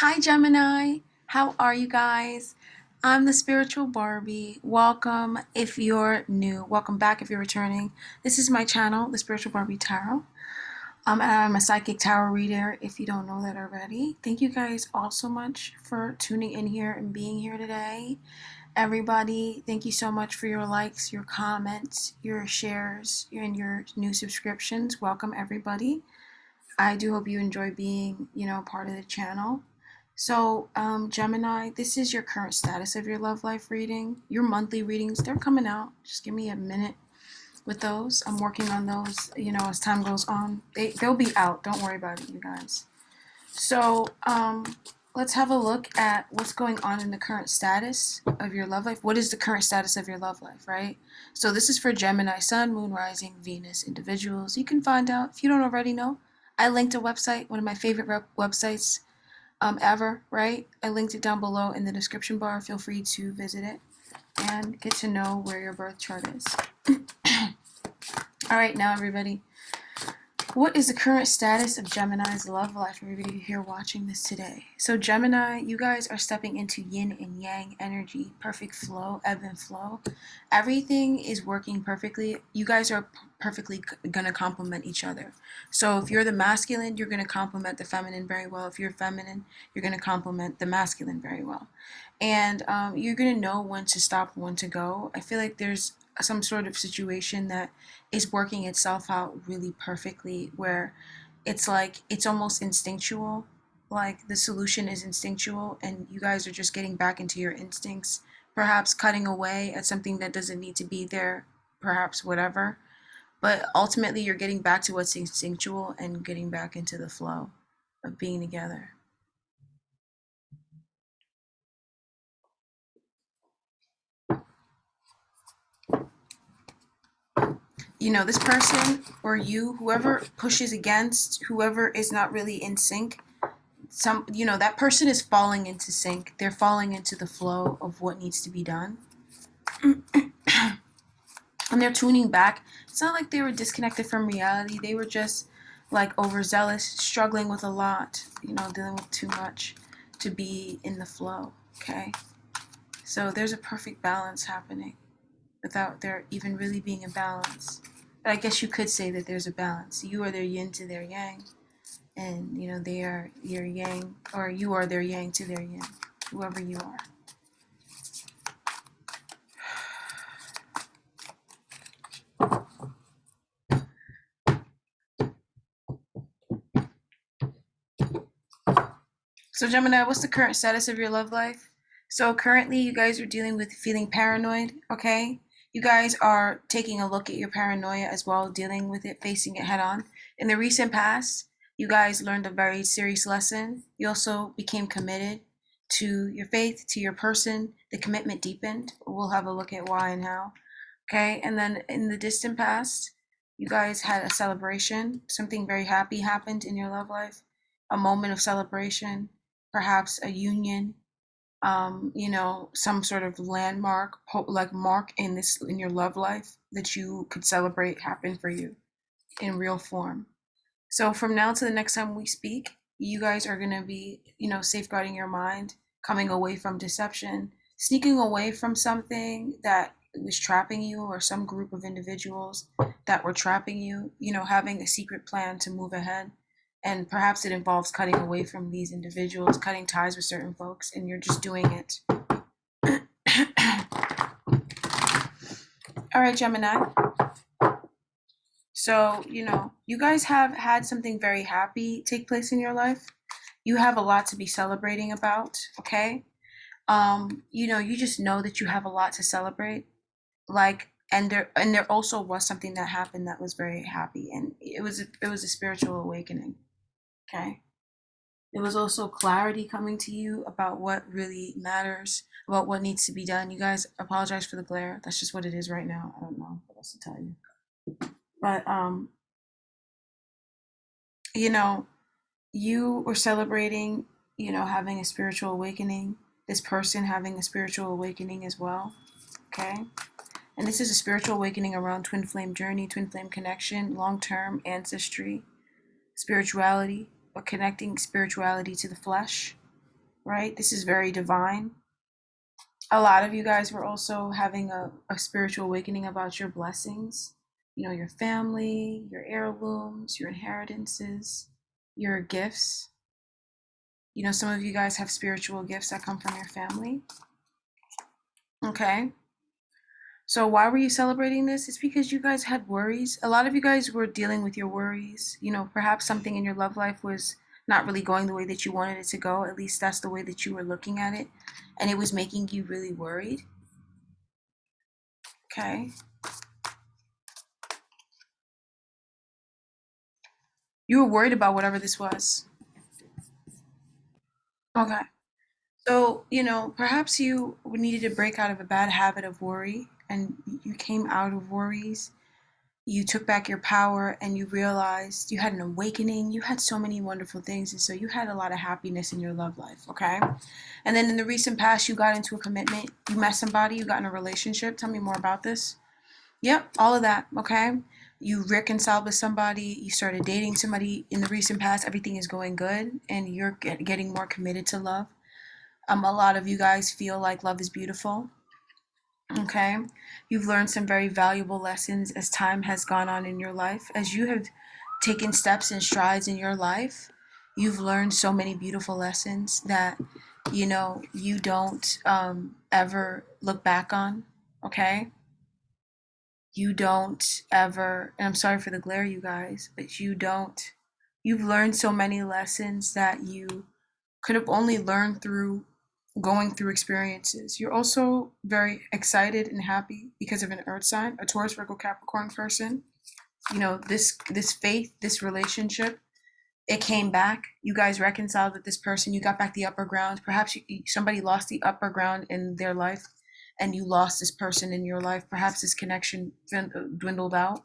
Hi, Gemini. How are you guys? I'm the spiritual Barbie. Welcome if you're new. Welcome back if you're returning. This is my channel, the Spiritual Barbie Tarot. And I'm a psychic tarot reader if you don't know that already. Thank you guys all so much for tuning in here and being here today. Everybody, thank you so much for your likes, your comments, your shares, and your new subscriptions. Welcome, everybody. I do hope you enjoy being, part of the channel. So, Gemini, this is your current status of your love life reading. Your monthly readings, they're coming out. Just give me a minute with those. I'm working on those, as time goes on. They'll be out. Don't worry about it, you guys. So, let's have a look at what's going on in the current status of your love life. What is the current status of your love life, right? So, this is for Gemini, Sun, Moon, Rising, Venus individuals. You can find out if you don't already know. I linked a website, one of my favorite websites ever, right? I linked it down below in the description bar. Feel free to visit it and get to know where your birth chart is. All right, now everybody, what is the current status of Gemini's love life? Everybody here watching this today. So Gemini, you guys are stepping into yin and yang energy, perfect flow, ebb and flow. Everything is working perfectly. You guys are perfectly going to complement each other. So if you're the masculine, you're going to complement the feminine very well. If you're feminine, you're going to complement the masculine very well. And you're going to know when to stop, when to go. I feel like there's some sort of situation that is working itself out really perfectly, where it's like it's almost instinctual, like the solution is instinctual and you guys are just getting back into your instincts, perhaps cutting away at something that doesn't need to be there, perhaps whatever, but ultimately you're getting back to what's instinctual and getting back into the flow of being together. This person or you, whoever pushes against, whoever is not really in sync, that person is falling into sync. They're falling into the flow of what needs to be done. And they're tuning back. It's not like they were disconnected from reality. They were just like overzealous, struggling with a lot, dealing with too much to be in the flow. Okay. So there's a perfect balance happening without there even really being a balance. But I guess you could say that there's a balance. You are their yin to their yang, and they are your yang, or you are their yang to their yin, whoever you are. So Gemini, what's the current status of your love life? So currently you guys are dealing with feeling paranoid, okay? You guys are taking a look at your paranoia as well, dealing with it, facing it head on. In the recent past, you guys learned a very serious lesson. You also became committed to your faith, to your person. The commitment deepened. We'll have a look at why and how. Okay, and then in the distant past, you guys had a celebration. Something very happy happened in your love life, a moment of celebration, perhaps a union, some sort of landmark, like mark in your love life that you could celebrate happened for you in real form. So from now to the next time we speak, you guys are gonna be, safeguarding your mind, coming away from deception, sneaking away from something that was trapping you, or some group of individuals that were trapping you, having a secret plan to move ahead. And perhaps it involves cutting away from these individuals, cutting ties with certain folks, and you're just doing it. All right, Gemini. So, you guys have had something very happy take place in your life. You have a lot to be celebrating about, okay? You just know that you have a lot to celebrate. Like, and there also was something that happened that was very happy, and it was a spiritual awakening. Okay. It was also clarity coming to you about what really matters, about what needs to be done. You guys, apologize for the glare. That's just what it is right now. I don't know what else to tell you. But you know, you were celebrating, having a spiritual awakening. This person having a spiritual awakening as well. Okay. And this is a spiritual awakening around twin flame journey, twin flame connection, long-term ancestry, spirituality, but connecting spirituality to the flesh. right? This is very divine. A lot of you guys were also having a spiritual awakening about your blessings, your family, your heirlooms, your inheritances, your gifts. Some of you guys have spiritual gifts that come from your family. Okay. So why were you celebrating this? It's because you guys had worries. A lot of you guys were dealing with your worries. Perhaps something in your love life was not really going the way that you wanted it to go. At least that's the way that you were looking at it. And it was making you really worried. Okay. You were worried about whatever this was. Okay. So, perhaps you needed to break out of a bad habit of worry and you came out of worries. You took back your power and you realized you had an awakening. You had so many wonderful things. And so you had a lot of happiness in your love life. Okay. And then in the recent past, you got into a commitment. You met somebody. You got in a relationship. Tell me more about this. Yep. All of that. Okay. You reconciled with somebody. You started dating somebody in the recent past. Everything is going good and you're getting more committed to love. A lot of you guys feel like love is beautiful. Okay. You've learned some very valuable lessons as time has gone on in your life. As you have taken steps and strides in your life, you've learned so many beautiful lessons that, you don't ever look back on. Okay. You don't ever, and I'm sorry for the glare, you guys, but you've learned so many lessons that you could have only learned through going through experiences. You're also very excited and happy because of an earth sign, a Taurus, Virgo, Capricorn person. This faith, this relationship, it came back. You guys reconciled with this person. You got back the upper ground. Perhaps somebody lost the upper ground in their life and you lost this person in your life. Perhaps this connection dwindled out.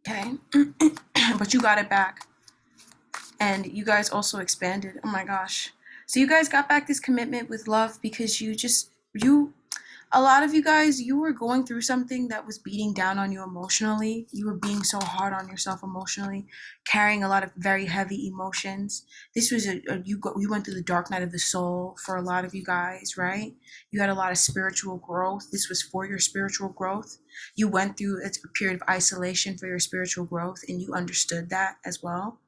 Okay. But you got it back. And you guys also expanded. Oh my gosh. So you guys got back this commitment with love because a lot of you guys, you were going through something that was beating down on you emotionally. You were being so hard on yourself emotionally, carrying a lot of very heavy emotions. This was you went through the dark night of the soul for a lot of you guys, right? You had a lot of spiritual growth. This was for your spiritual growth. You went through a period of isolation for your spiritual growth and you understood that as well.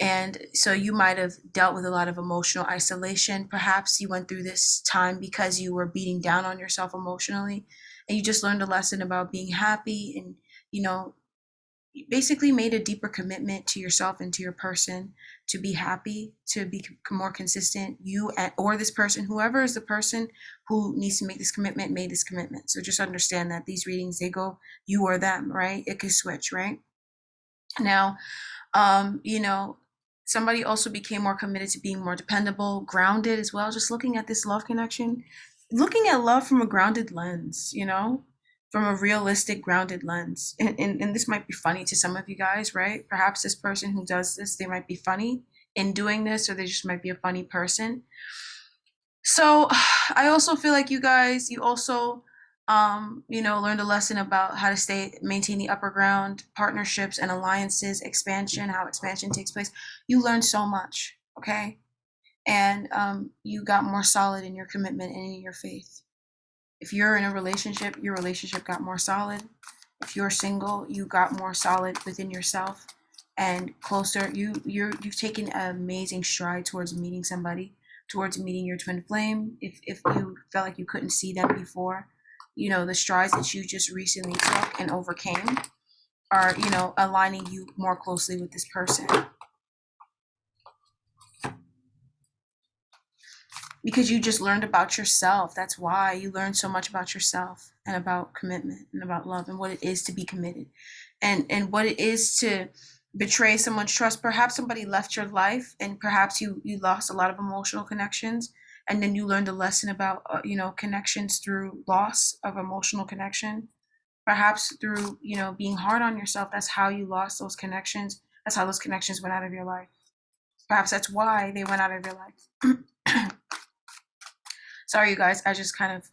And so you might have dealt with a lot of emotional isolation. Perhaps you went through this time because you were beating down on yourself emotionally and you just learned a lesson about being happy and, basically made a deeper commitment to yourself and to your person to be happy, to be more consistent. You or this person, whoever is the person who needs to make this commitment, made this commitment. So just understand that these readings, they go you or them, right? It could switch, right? Now, um, you know, somebody also became more committed to being more dependable, grounded as well. Just looking at this love connection, looking at love from a grounded lens, from a realistic, grounded lens. And this might be funny to some of you guys, right? Perhaps this person who does this, they might be funny in doing this, or they just might be a funny person. So I also feel like you guys, you also, learned a lesson about how to maintain the upper ground, partnerships and alliances, expansion, how expansion takes place. You learned so much, okay? And you got more solid in your commitment and in your faith. If you're in a relationship, your relationship got more solid. If you're single, you got more solid within yourself and closer. You've taken an amazing stride towards meeting somebody, towards meeting your twin flame. If you felt like you couldn't see them before, the strides that you just recently took and overcame are, aligning you more closely with this person. Because you just learned about yourself. That's why you learned so much about yourself and about commitment and about love and what it is to be committed and what it is to betray someone's trust. Perhaps somebody left your life and perhaps you lost a lot of emotional connections and then you learned a lesson about connections through loss of emotional connection. Perhaps through being hard on yourself. That's how you lost those connections. That's how those connections went out of your life. Perhaps that's why they went out of your life. Sorry, you guys. I just kind of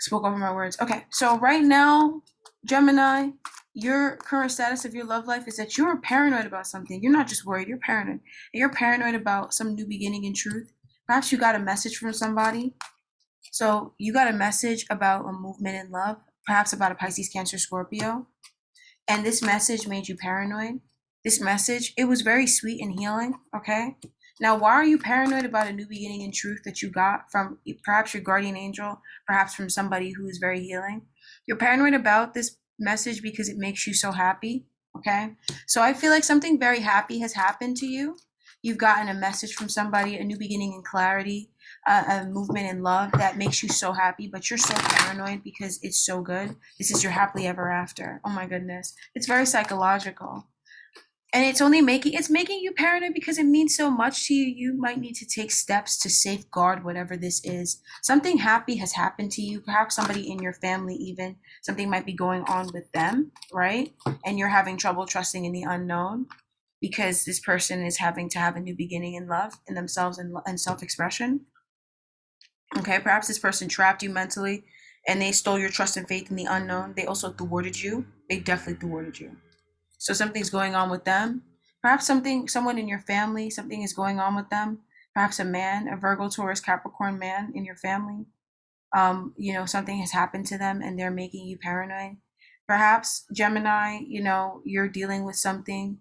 spoke over my words. Okay, so right now, Gemini, your current status of your love life is that you're paranoid about something. You're not just worried, you're paranoid. You're paranoid about some new beginning in truth. Perhaps you got a message from somebody. So you got a message about a movement in love, perhaps about a Pisces, Cancer, Scorpio. And this message made you paranoid. This message, it was very sweet and healing, okay? Now, why are you paranoid about a new beginning in truth that you got from perhaps your guardian angel, perhaps from somebody who is very healing? You're paranoid about this message because it makes you so happy, okay? So I feel like something very happy has happened to you. You've gotten a message from somebody, a new beginning in clarity, a movement in love that makes you so happy, but you're so paranoid because it's so good. This is your happily ever after. Oh my goodness. It's very psychological. And it's making you paranoid because it means so much to you. You might need to take steps to safeguard whatever this is. Something happy has happened to you, perhaps somebody in your family, even something might be going on with them, right? And you're having trouble trusting in the unknown because this person is having to have a new beginning in love in themselves and self-expression. Okay, perhaps this person trapped you mentally and they stole your trust and faith in the unknown. They also thwarted you. They definitely thwarted you. So something's going on with them. Perhaps someone in your family, something is going on with them. Perhaps a man, a Virgo, Taurus, Capricorn man in your family. Something has happened to them and they're making you paranoid. Perhaps Gemini, you're dealing with something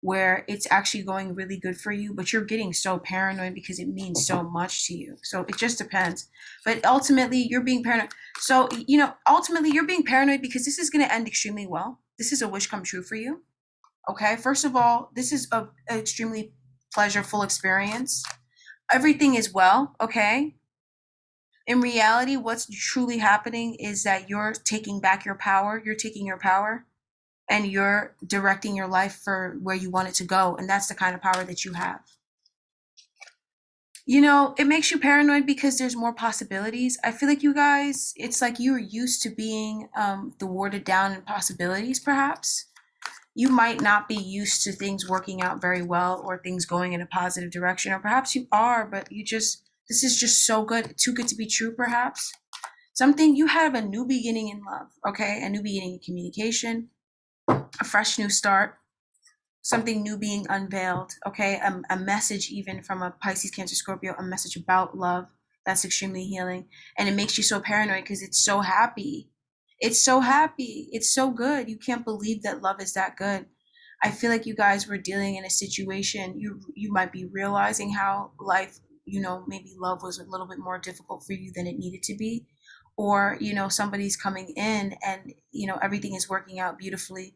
where it's actually going really good for you, but you're getting so paranoid because it means so much to you. So it just depends. But ultimately, you're being paranoid. So, ultimately, you're being paranoid because this is going to end extremely well. This is a wish come true for you. Okay. First of all, this is an extremely pleasurable experience. Everything is well. Okay. In reality, what's truly happening is that you're taking back your power. You're taking your power and you're directing your life for where you want it to go. And that's the kind of power that you have. It makes you paranoid because there's more possibilities. I feel like you guys, it's like you're used to being thwarted down in possibilities, perhaps. You might not be used to things working out very well or things going in a positive direction, or perhaps you are, but this is just so good, too good to be true, perhaps. You have a new beginning in love, okay? A new beginning in communication, a fresh new start, something new being unveiled, okay? A message even from a Pisces, Cancer, Scorpio, a message about love that's extremely healing. And it makes you so paranoid because it's so happy. It's so happy. It's so good. You can't believe that love is that good. I feel like you guys were dealing in a situation, you might be realizing how life, maybe love was a little bit more difficult for you than it needed to be. Or, somebody's coming in and, everything is working out beautifully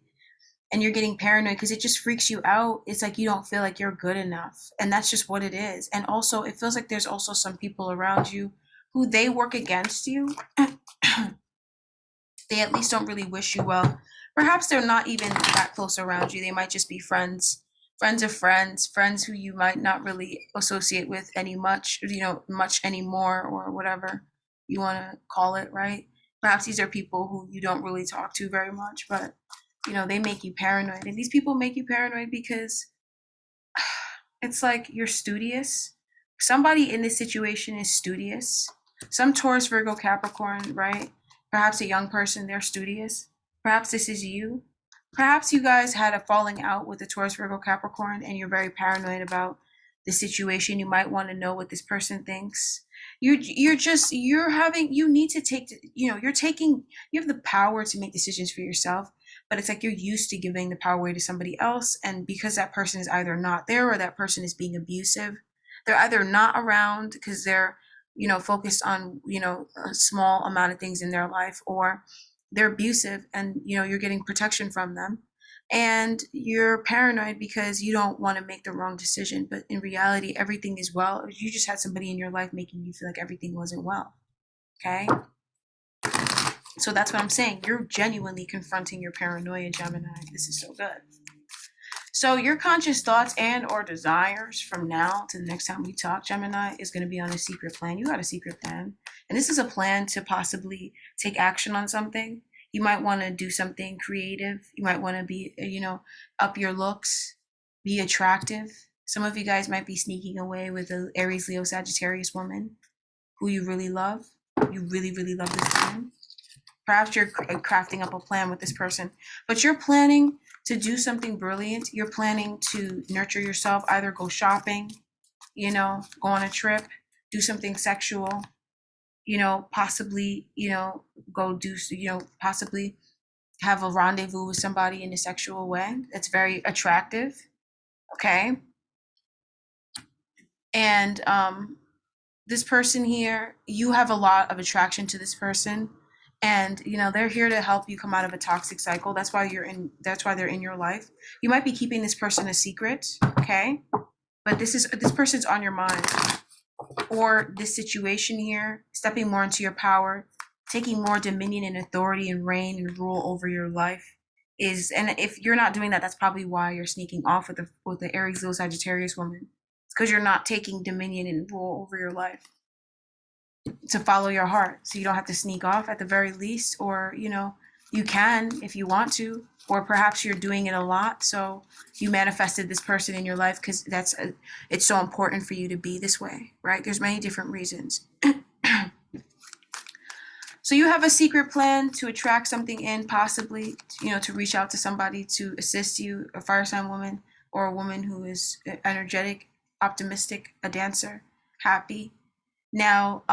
and you're getting paranoid because it just freaks you out. It's like you don't feel like you're good enough. And that's just what it is. And also, it feels like there's also some people around you who they work against you. They at least don't really wish you well. Perhaps they're not even that close around you. They might just be friends, friends of friends, friends who you might not really associate with much anymore or whatever you want to call it, right? Perhaps these are people who you don't really talk to very much, but they make you paranoid. And these people make you paranoid because it's like you're studious. Somebody in this situation is studious. Some Taurus, Virgo, Capricorn, right? Perhaps a young person, they're studious. Perhaps this is you. Perhaps you guys had a falling out with a Taurus, Virgo, Capricorn, and you're very paranoid about the situation. You might want to know what this person thinks. You need to take, you have the power to make decisions for yourself, but it's like you're used to giving the power away to somebody else. And because that person is either not there or that person is being abusive, they're either not around because they're, focused on, a small amount of things in their life, or they're abusive and, you're getting protection from them. And you're paranoid because you don't want to make the wrong decision. But in reality, everything is well. You just had somebody in your life making you feel like everything wasn't well. Okay? So that's what I'm saying. You're genuinely confronting your paranoia, Gemini. This is so good. So your conscious thoughts and or desires from now to the next time we talk, Gemini, is going to be on a secret plan. You got a secret plan. And this is a plan to possibly take action on something. You might want to do something creative. You might want to be, up your looks, be attractive. Some of you guys might be sneaking away with an Aries, Leo, Sagittarius woman who you really love. You really, really love this woman. Perhaps you're crafting up a plan with this person, but you're planning to do something brilliant. You're planning to nurture yourself, either go shopping, go on a trip, do something sexual, possibly, go do, possibly have a rendezvous with somebody in a sexual way that's very attractive. Okay. And this person here, you have a lot of attraction to this person, and they're here to help you come out of a toxic cycle. That's why they're in your life. You might be keeping this person a secret, okay? But this person's on your mind. Or this situation here, stepping more into your power, taking more dominion and authority and reign and rule over your life and if you're not doing that, that's probably why you're sneaking off with the Aries, Leo, Sagittarius woman. It's because you're not taking dominion and rule over your life to follow your heart, so you don't have to sneak off at the very least. Or you can if you want to, or perhaps you're doing it a lot, so you manifested this person in your life because it's so important for you to be this way, right? There's many different reasons. So you have a secret plan to attract something in, possibly, to reach out to somebody to assist you, a fire sign woman, or a woman who is energetic, optimistic, a dancer, happy. Now,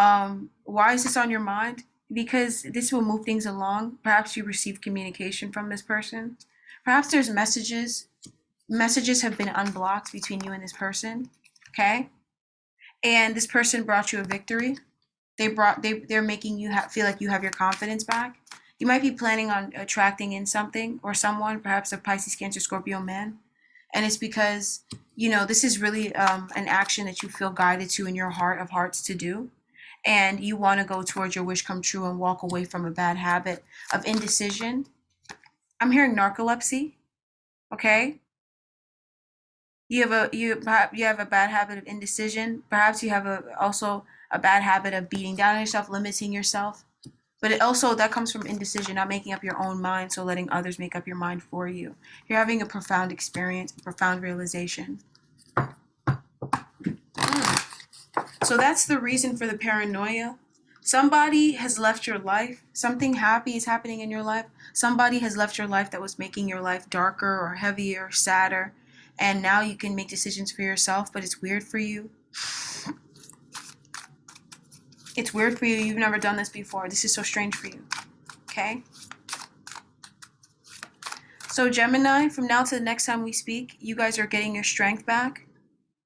why is this on your mind? Because this will move things along. Perhaps you receive communication from this person. Perhaps there's messages. Messages have been unblocked between you and this person, okay? And this person brought you a victory. They're making you feel like you have your confidence back. You might be planning on attracting in something or someone, perhaps a Pisces, Cancer, Scorpio man. And it's because, this is really an action that you feel guided to in your heart of hearts to do. And you want to go towards your wish come true and walk away from a bad habit of indecision. I'm hearing narcolepsy. Okay. You have a bad habit of indecision. Perhaps you have also a bad habit of beating down on yourself, limiting yourself. But that comes from indecision, not making up your own mind, so letting others make up your mind for you. You're having a profound experience, a profound realization. So that's the reason for the paranoia. Somebody has left your life. Something happy is happening in your life. Somebody has left your life that was making your life darker or heavier, sadder. And now you can make decisions for yourself, but it's weird for you. It's weird for you. You've never done this before. This is so strange for you. Okay? So Gemini, from now to the next time we speak, you guys are getting your strength back.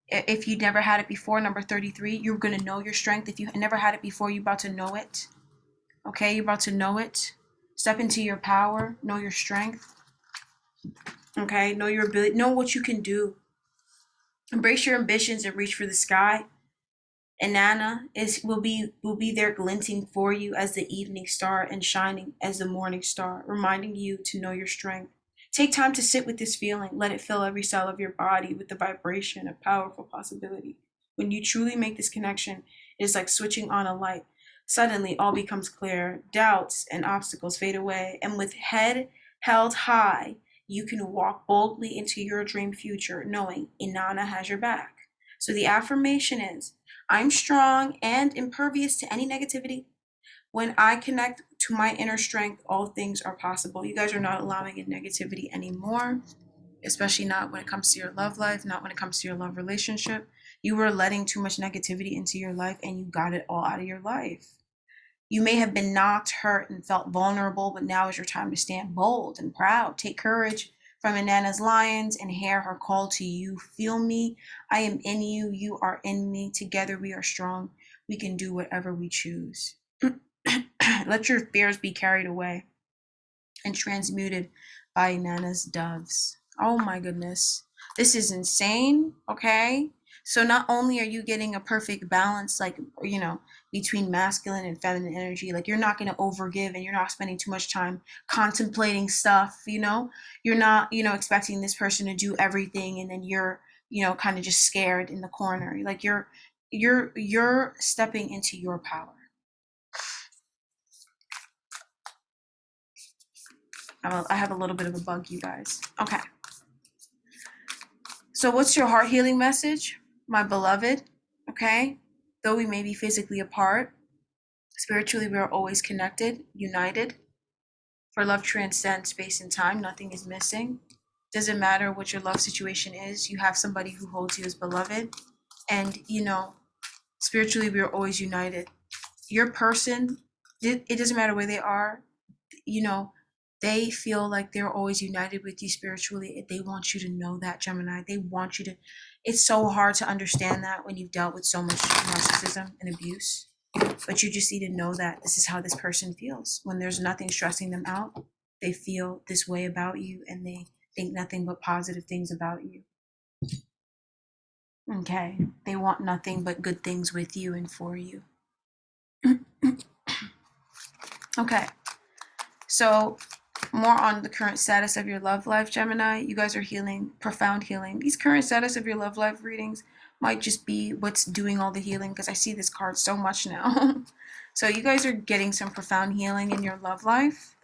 If you never had it before, number 33, you're going to know your strength. If you never had it before, you're about to know it. Okay? You're about to know it. Step into your power. Know your strength. Okay? Know your ability. Know what you can do. Embrace your ambitions and reach for the sky. And Nana will be there glinting for you as the evening star and shining as the morning star, reminding you to know your strength. Take time to sit with this feeling. Let it fill every cell of your body with the vibration of powerful possibility. When you truly make this connection, it is like switching on a light. Suddenly, all becomes clear. Doubts and obstacles fade away, and with head held high, you can walk boldly into your dream future, knowing Inanna has your back. So the affirmation is, I'm strong and impervious to any negativity. When I connect to my inner strength, all things are possible. You guys are not allowing in negativity anymore, especially not when it comes to your love life, not when it comes to your love relationship. You were letting too much negativity into your life and you got it all out of your life. You may have been knocked, hurt, and felt vulnerable, but now is your time to stand bold and proud. Take courage from Inanna's lions and hear her call to you. Feel me. I am in you. You are in me. Together we are strong. We can do whatever we choose. Let your fears be carried away and transmuted by Inanna's doves. Oh my goodness. This is insane. Okay. So not only are you getting a perfect balance, like, between masculine and feminine energy, like you're not going to overgive and you're not spending too much time contemplating stuff, you're not, expecting this person to do everything. And then you're, kind of just scared in the corner. Like you're stepping into your power. I have a little bit of a bug, you guys. Okay. So what's your heart healing message? My beloved, okay? Though we may be physically apart, spiritually we are always connected, united. For love transcends space and time. Nothing is missing. Doesn't matter what your love situation is. You have somebody who holds you as beloved. And, spiritually, we are always united. Your person, it doesn't matter where they are, you know, they feel like they're always united with you spiritually. They want you to know that, Gemini. They want you to. It's so hard to understand that when you've dealt with so much narcissism and abuse. But you just need to know that this is how this person feels. When there's nothing stressing them out, they feel this way about you and they think nothing but positive things about you. Okay. They want nothing but good things with you and for you. Okay. So, more on the current status of your love life, Gemini. You guys are healing, profound healing. These current status of your love life readings might just be what's doing all the healing, because I see this card so much now. So you guys are getting some profound healing in your love life.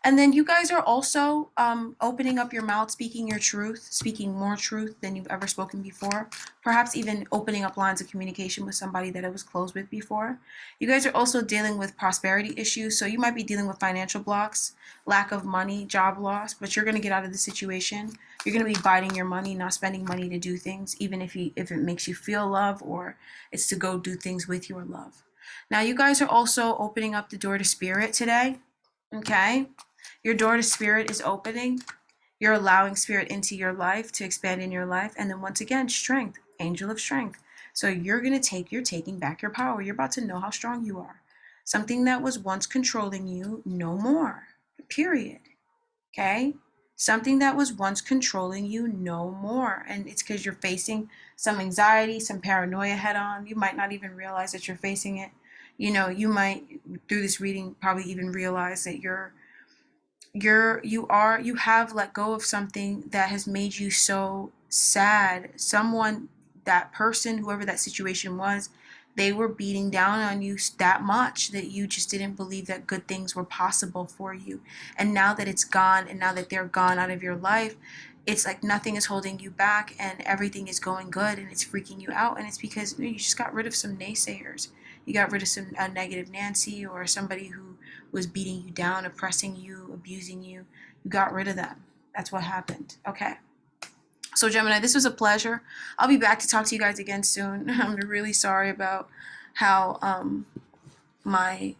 And then you guys are also opening up your mouth, speaking your truth, speaking more truth than you've ever spoken before. Perhaps even opening up lines of communication with somebody that it was closed with before. You guys are also dealing with prosperity issues. So you might be dealing with financial blocks, lack of money, job loss, but you're going to get out of the situation. You're going to be biding your money, not spending money to do things, even if it makes you feel love or it's to go do things with your love. Now you guys are also opening up the door to spirit today. Okay? Your door to spirit is opening. You're allowing spirit into your life to expand in your life. And then once again, strength, angel of strength. So you're taking back your power. You're about to know how strong you are. Something that was once controlling you, no more. Period. Okay? Something that was once controlling you, no more. And it's because you're facing some anxiety, some paranoia head on. You might not even realize that you're facing it. You might, through this reading, probably even realize that you have let go of something that has made you so sad. Someone, that person, whoever that situation was, they were beating down on you that much that you just didn't believe that good things were possible for you. And now that it's gone, and now that they're gone out of your life, it's like nothing is holding you back and everything is going good, and it's freaking you out. And it's because you just got rid of some naysayers. You got rid of some negative Nancy, or somebody who was beating you down, oppressing you, abusing you. You got rid of them. That's what happened. Okay. So, Gemini, this was a pleasure. I'll be back to talk to you guys again soon. I'm really sorry about how my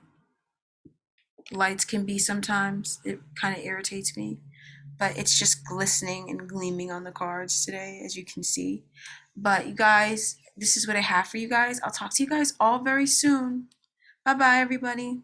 lights can be sometimes. It kind of irritates me. But it's just glistening and gleaming on the cards today, as you can see. But you guys, this is what I have for you guys. I'll talk to you guys all very soon. Bye bye, everybody.